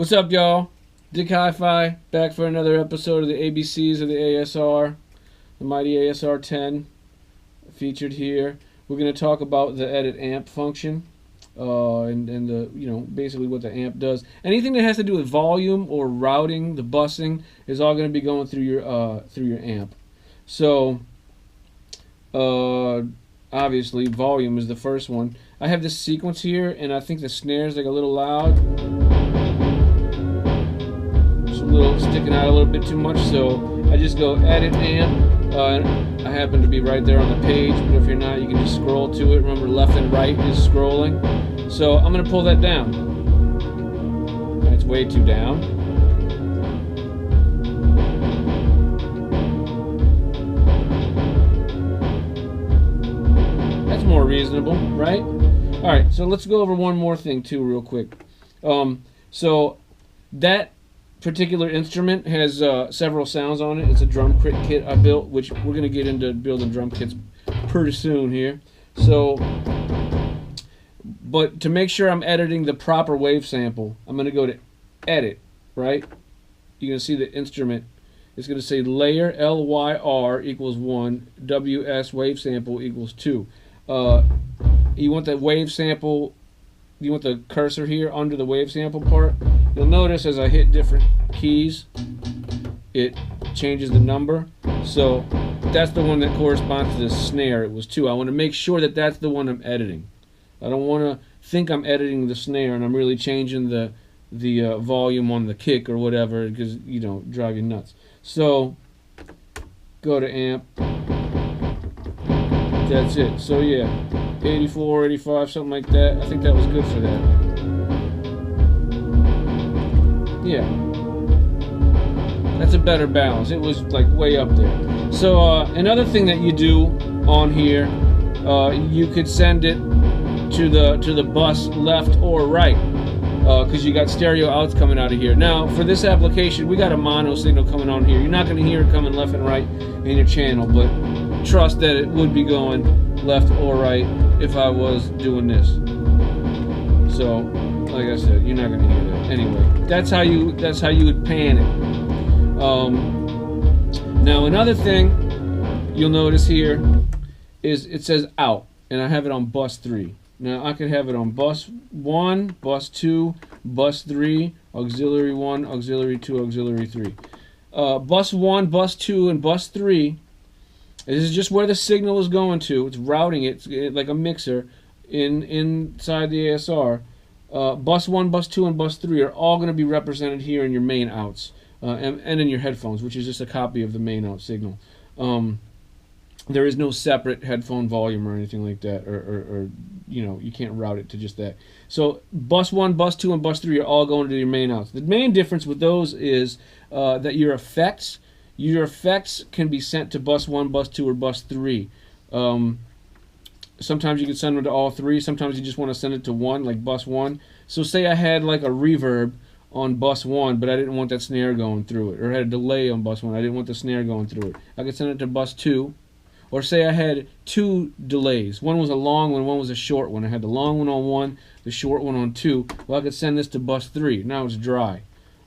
What's up, y'all? Dick Hi-Fi back for another episode of the ABCs of the ASR, the mighty ASR10 featured here. We're going to talk about the edit amp function and the basically what the amp does. Anything that has to do with volume or routing, the busing, is all going to be going through your amp. So obviously volume is the first one. I have this sequence here, and I think the snare's like a little loud. Sticking out a little bit too much, so I just go edit amp. I happen to be right there on the page, but if you're not, you can just scroll to it. Remember, left and right is scrolling. So I'm going to pull that down. It's way too down. That's more reasonable, right? Alright, so let's go over one more thing too real quick. So that particular instrument has several sounds on it. It's a drum kit I built, which we're going to get into building drum kits pretty soon here. So, but to make sure I'm editing the proper wave sample, I'm going to go to edit, right? You're going to see the instrument. It's going to say layer LYR equals 1, WS wave sample equals 2. You want that wave sample, you want the cursor here under the wave sample part. You'll notice as I hit different keys, it changes the number. So that's the one that corresponds to the snare. It was 2. I want to make sure that that's the one I'm editing. I don't want to think I'm editing the snare and I'm really changing the volume on the kick or whatever, because drive you nuts. So go to amp. That's it. So yeah, 84, 85, something like that. I think that was good for that. Yeah, that's a better balance. It was like way up there. So another thing that you do on here, you could send it to the bus left or right, because you got stereo outs coming out of here. Now for this application, we got a mono signal coming on here. You're not going to hear it coming left and right in your channel, but trust that it would be going left or right if I was doing this. So like I said, you're not going to hear that. Anyway, that's how you would pan it. Now another thing you'll notice here is it says out, and I have it on bus 3. Now I could have it on bus 1, bus 2, bus 3, auxiliary 1, auxiliary 2, auxiliary 3. Bus 1, bus 2, and bus 3. This is just where the signal is going to. It's routing it like a mixer inside the ASR. Bus 1, bus 2, and bus 3 are all going to be represented here in your main outs and in your headphones, which is just a copy of the main out signal. There is no separate headphone volume or anything like that, or you can't route it to just that. So bus 1, bus 2, and bus 3 are all going to your main outs. The main difference with those is that your effects can be sent to bus 1, bus 2, or bus 3. Sometimes you can send them to all 3. Sometimes you just want to send it to one, like bus 1. So say I had like a reverb on bus 1, but I didn't want that snare going through it. Or I had a delay on bus 1. I didn't want the snare going through it. I could send it to bus 2. Or say I had 2 delays. One was a long one, one was a short one. I had the long one on 1, the short one on 2. Well, I could send this to bus 3. Now it's dry.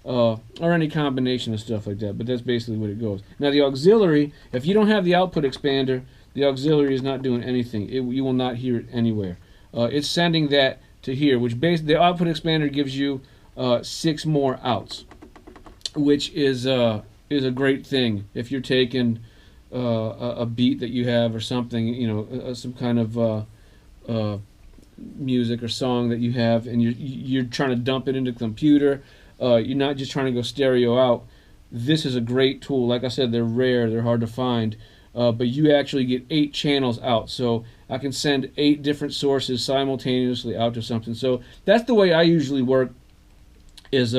Or any combination of stuff like that. But that's basically what it goes. Now the auxiliary, if you don't have the output expander, the auxiliary is not doing anything. You will not hear it anywhere. It's sending that to here, which the output expander gives you 6 more outs, which is a great thing if you're taking a beat that you have or something, some kind of music or song that you have, and you're trying to dump it into the computer. You're not just trying to go stereo out. This is a great tool. Like I said, they're rare, they're hard to find. But you actually get 8 channels out, so I can send 8 different sources simultaneously out to something. So that's the way I usually work. Is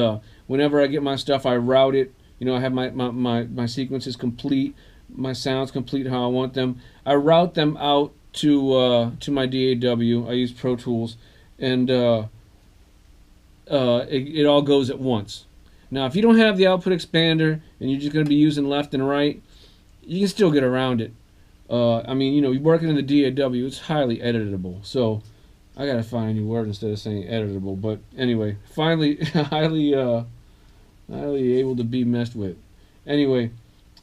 whenever I get my stuff, I route it. I have my sequences complete, my sounds complete how I want them. I route them out to my DAW. I use Pro Tools, and it all goes at once. Now, if you don't have the output expander and you're just going to be using left and right, you can still get around it. I mean, you're working in the DAW, it's highly editable. So I gotta find a new word instead of saying editable. But anyway, finally, highly able to be messed with. Anyway,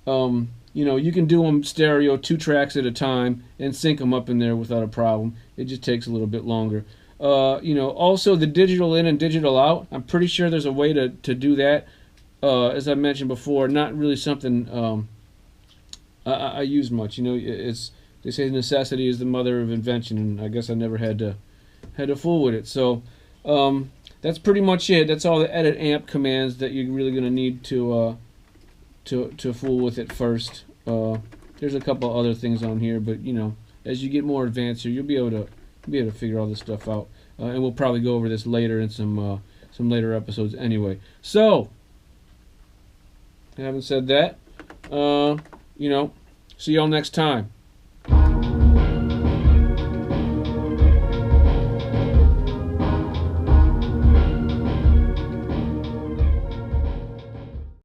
you know, you can do them stereo, 2 tracks at a time, and sync them up in there without a problem. It just takes a little bit longer. You know, also the digital in and digital out, I'm pretty sure there's a way to do that. As I mentioned before, not really something I use much. You know, it's, they say necessity is the mother of invention, and I guess I never had to fool with it. So that's pretty much it. That's all the edit amp commands that you're really going to need to fool with it first. There's a couple other things on here, but you know, as you get more advanced here, you'll be able to figure all this stuff out. And we'll probably go over this later in some later episodes anyway. So, having said that, you know, see y'all next time.